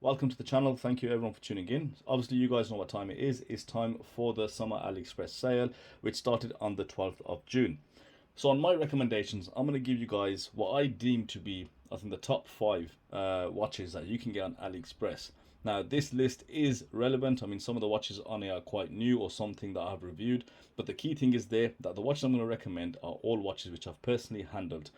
welcome to the channel. Thank you everyone for tuning in. Obviously you guys know what time it is. It's time for the summer AliExpress sale, which started on the 12th of June. So on my recommendations, I'm going to give you guys what I deem to be, I think, the top 5 watches that you can get on AliExpress. Now this list is relevant. I mean, some of the watches on here are quite new or something that I've reviewed, but the key thing is there that the watches I'm going to recommend are all watches which I've personally handled.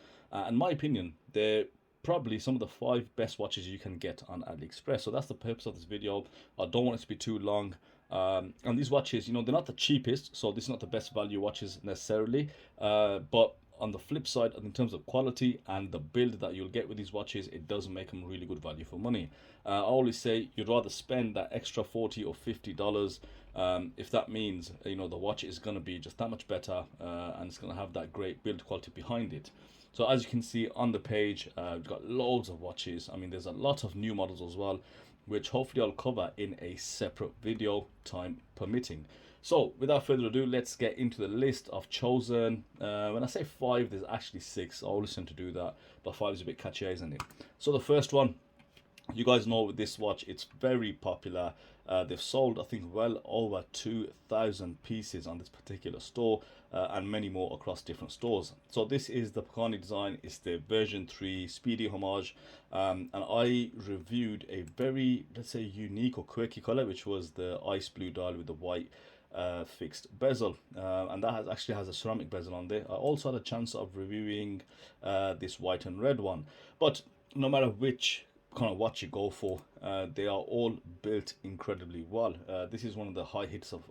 In my opinion, they're probably some of the 5 best watches you can get on AliExpress. So that's the purpose of this video. I don't want it to be too long. And these watches, you know, they're not the cheapest, so this is not the best value watches necessarily, but on the flip side, in terms of quality and the build that you'll get with these watches, it does make them really good value for money. I always say you'd rather spend that extra $40 or $50 if that means, you know, the watch is going to be just that much better and it's going to have that great build quality behind it. So as you can see on the page, we've got loads of watches. I mean, there's a lot of new models as well, which hopefully I'll cover in a separate video, time permitting. So without further ado, let's get into the list I've chosen. When I say 5, there's actually 6. I always tend to do that, but 5 is a bit catchy, isn't it? So the first one, you guys know with this watch, it's very popular. They've sold, I think, well over 2,000 pieces on this particular store, and many more across different stores. So this is the Cadisen. It's the version 3 speedy homage, and I reviewed a very, let's say, unique or quirky color, which was the ice blue dial with the white fixed bezel, and that actually has a ceramic bezel on there. I also had a chance of reviewing this white and red one, but no matter which kind of watch you go for, they are all built incredibly well. This is one of the high hits of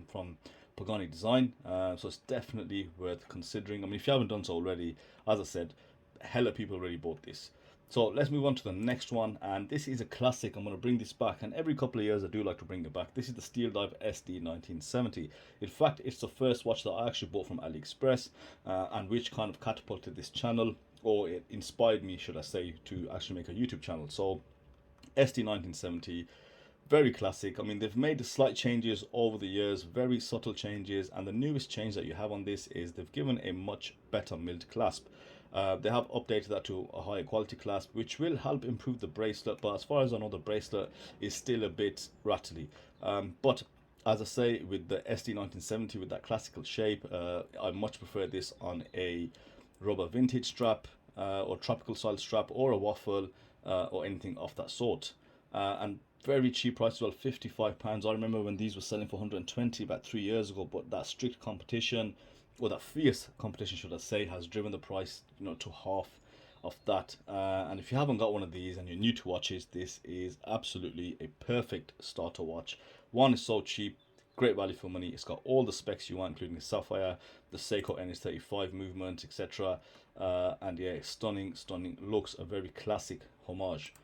from Cadisen, so it's definitely worth considering. I mean, if you haven't done so already, as I said, hella people already bought this. So let's move on to the next one, and this is a classic. I'm going to bring this back, and every couple of years I do like to bring it back. This is the Steeldive SD1970. In fact, it's the first watch that I actually bought from AliExpress, and which kind of catapulted this channel, or it inspired me, should I say, to actually make a YouTube channel. So SD1970, very classic. I mean, they've made slight changes over the years, very subtle changes, and the newest change that you have on this is they've given a much better milled clasp. They have updated that to a higher quality clasp, which will help improve the bracelet, but as far as I know, the bracelet is still a bit rattly. But as I say, with the SD1970, with that classical shape, I much prefer this on a rubber vintage strap, or tropical style strap, or a waffle, or anything of that sort. And very cheap price as well, £55. I remember when these were selling for 120 about 3 years ago, but that strict competition, or that fierce competition should I say, has driven the price, you know, to half of that. And if you haven't got one of these and you're new to watches, this is absolutely a perfect starter watch. One is so cheap, great value for money. It's got all the specs you want, including the sapphire, the Seiko NH35 movement, etc. And yeah, stunning looks, a very classic homage.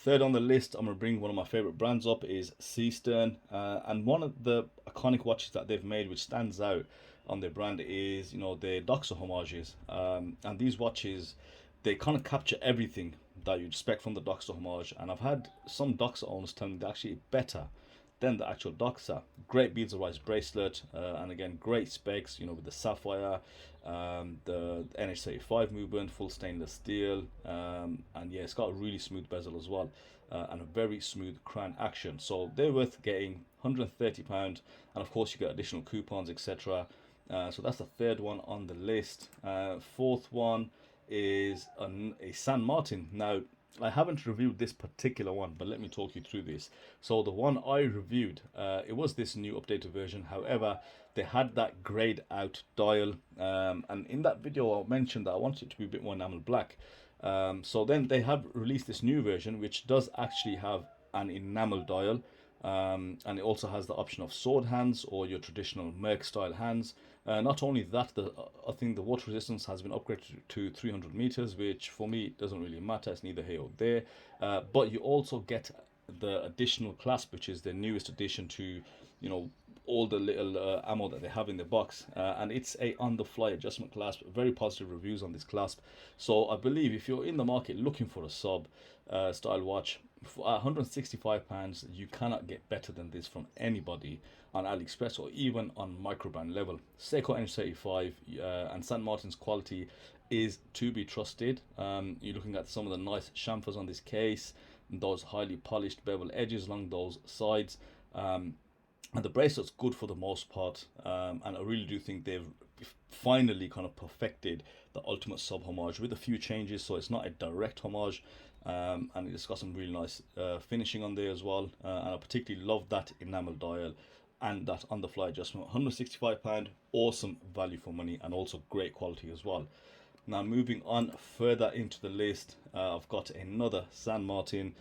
Third on the list, I'm going to bring one of my favorite brands up, is Seestern, and one of the iconic watches that they've made which stands out on their brand is, you know, the Doxa homages. And these watches, they kind of capture everything that you'd expect from the Doxa homage, and I've had some Doxa owners tell me they're actually better than the actual Doxa. Great beads of rice bracelet, and again, great specs, you know, with the sapphire, the NH35 movement, full stainless steel, and yeah, it's got a really smooth bezel as well, and a very smooth crown action. So they're worth getting, £130, and of course you get additional coupons, etc. So that's the third one on the list. Fourth one is a San Martin. Now, I haven't reviewed this particular one, but let me talk you through this. So the one I reviewed, it was this new updated version. However, they had that grayed out dial, and in that video I mentioned that I wanted it to be a bit more enamel black. So then they have released this new version which does actually have an enamel dial, and it also has the option of sword hands or your traditional Merc style hands. Not only that, I think the water resistance has been upgraded to 300 meters, which for me doesn't really matter, it's neither here or there. But you also get the additional clasp, which is the newest addition to, you know, all the little ammo that they have in the box, and it's a on-the-fly adjustment clasp. Very positive reviews on this clasp. So I believe if you're in the market looking for a sub style watch for £165, you cannot get better than this from anybody on AliExpress or even on microbrand level. Seiko NH35 and St. Martin's quality is to be trusted. You're looking at some of the nice chamfers on this case. those highly polished bevel edges along those sides. And the bracelet's good for the most part, and I really do think they've finally kind of perfected the ultimate sub homage with a few changes, so it's not a direct homage, and it's got some really nice finishing on there as well, and I particularly love that enamel dial and that on the fly adjustment. £165, awesome value for money, and also great quality as well. Now moving on further into the list, I've got another San Martin,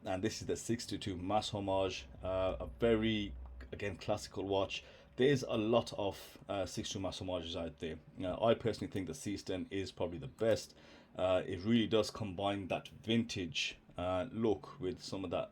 and this is the 622 Mass Homage, a very, again, classical watch. There's a lot of 622 Mass Homages out there. I personally think the Seestern is probably the best. It really does combine that vintage look with some of that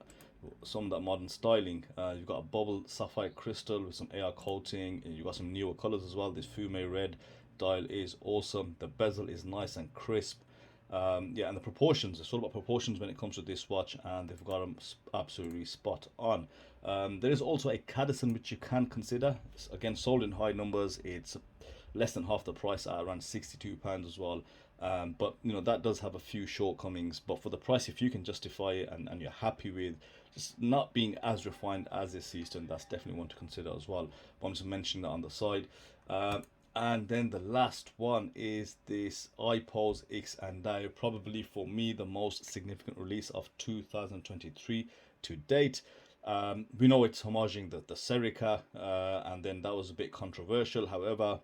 modern styling. You've got a bubble sapphire crystal with some AR coating, and you've got some newer colors as well. This fume red dial is awesome. The bezel is nice and crisp. Yeah, and the proportions, it's all about proportions when it comes to this watch, and they've got them absolutely spot on. There is also a Cadisen which you can consider. It's, again, sold in high numbers. It's less than half the price at around £62 as well. But you know, that does have a few shortcomings, but for the price, if you can justify it, and you're happy with just not being as refined as this Seestern, that's definitely one to consider as well. But I'm just mentioning that on the side. And then the last one is this Ipose IX&DAO, probably for me the most significant release of 2023 to date. We know it's homaging the Serica, and then that was a bit controversial. However,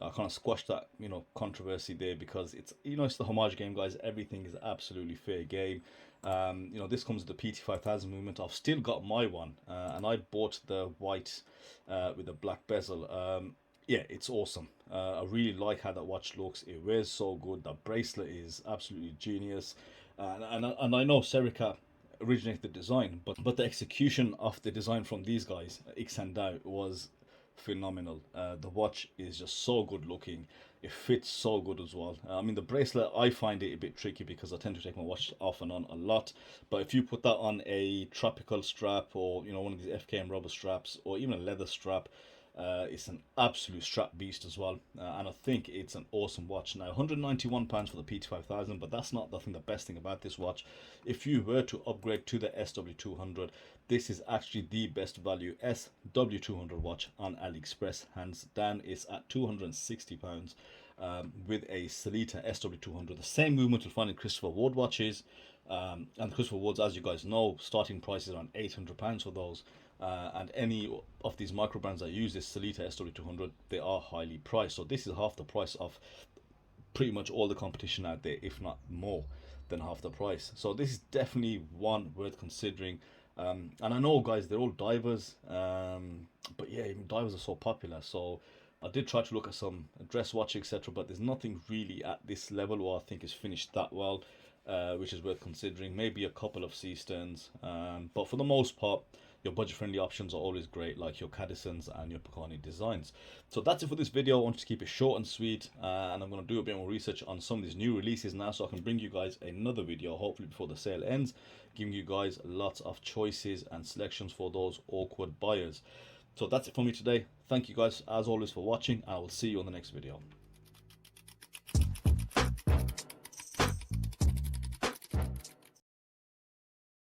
I kind of squashed that, you know, controversy there, because it's, you know, it's the homage game, guys. Everything is absolutely fair game. You know, this comes with the PT5000 movement. I've still got my one, and I bought the white with the black bezel. Yeah, it's awesome. I really like how that watch looks. It wears so good. The bracelet is absolutely genius, and I know Serica originated the design, but the execution of the design from these guys, IX&DAO, was phenomenal. The watch is just so good looking. It fits so good as well. I mean, the bracelet, I find it a bit tricky because I tend to take my watch off and on a lot. But if you put that on a tropical strap, or, you know, one of these FKM rubber straps, or even a leather strap, it's an absolute strap beast as well, and I think it's an awesome watch. Now, £191 for the PT5000, but that's not the best thing about this watch. If you were to upgrade to the SW200, this is actually the best value SW200 watch on Aliexpress, hands down. It's at £260, with a Serica SW200, the same movement you'll find in Christopher Ward watches, and the Christopher Wards, as you guys know, starting price is around £800 for those. And any of these micro brands that use this Serica SW200, they are highly priced. So this is half the price of pretty much all the competition out there, if not more than half the price. So this is definitely one worth considering. And I know, guys, they're all divers, but yeah, even divers are so popular. So I did try to look at some dress watch, etc., but there's nothing really at this level where I think is finished that well, which is worth considering. Maybe a couple of Seesterns, but for the most part, your budget-friendly options are always great, like your Cadisens and your Picani designs. So that's it for this video. I wanted to keep it short and sweet, and I'm going to do a bit more research on some of these new releases now, so I can bring you guys another video, hopefully before the sale ends, giving you guys lots of choices and selections for those awkward buyers. So that's it for me today. Thank you guys, as always, for watching. I will see you on the next video.